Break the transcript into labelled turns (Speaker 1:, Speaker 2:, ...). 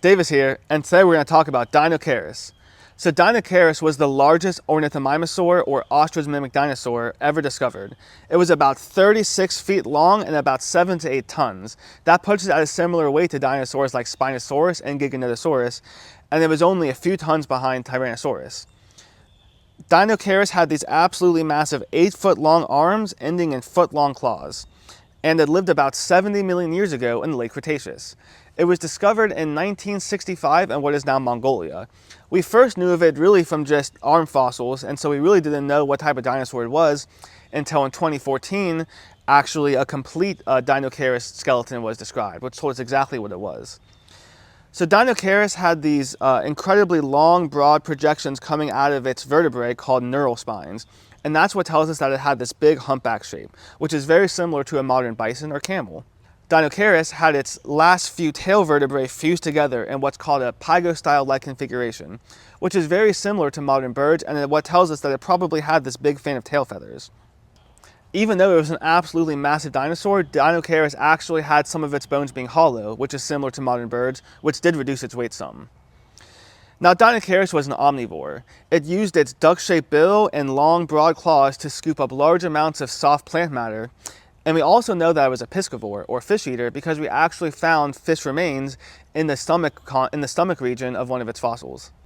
Speaker 1: Davis here, and today we're going to talk about Deinocheirus. So Deinocheirus was the largest ornithomimosaur or ostrich mimic dinosaur ever discovered. It was about 36 feet long and about 7 to 8 tons. That puts it at a similar weight to dinosaurs like Spinosaurus and Giganotosaurus, and it was only a few tons behind Tyrannosaurus. Deinocheirus had these absolutely massive 8-foot long arms ending in foot-long claws, and it lived about 70 million years ago in the late Cretaceous. It was discovered in 1965 in what is now Mongolia. We first knew of it really from just arm fossils, and so we really didn't know what type of dinosaur it was until in 2014, actually a complete Deinocheirus skeleton was described, which told us exactly what it was. So Deinocheirus had these incredibly long, broad projections coming out of its vertebrae called neural spines. And that's what tells us that it had this big humpback shape, which is very similar to a modern bison or camel. Deinocheirus had its last few tail vertebrae fused together in what's called a pygostyle-like configuration, which is very similar to modern birds, and what tells us that it probably had this big fan of tail feathers. Even though it was an absolutely massive dinosaur, Deinocheirus actually had some of its bones being hollow, which is similar to modern birds, which did reduce its weight some. Now, Deinocheirus was an omnivore. It used its duck-shaped bill and long, broad claws to scoop up large amounts of soft plant matter. And we also know that it was a piscivore, or fish eater, because we actually found fish remains in the stomach region of one of its fossils.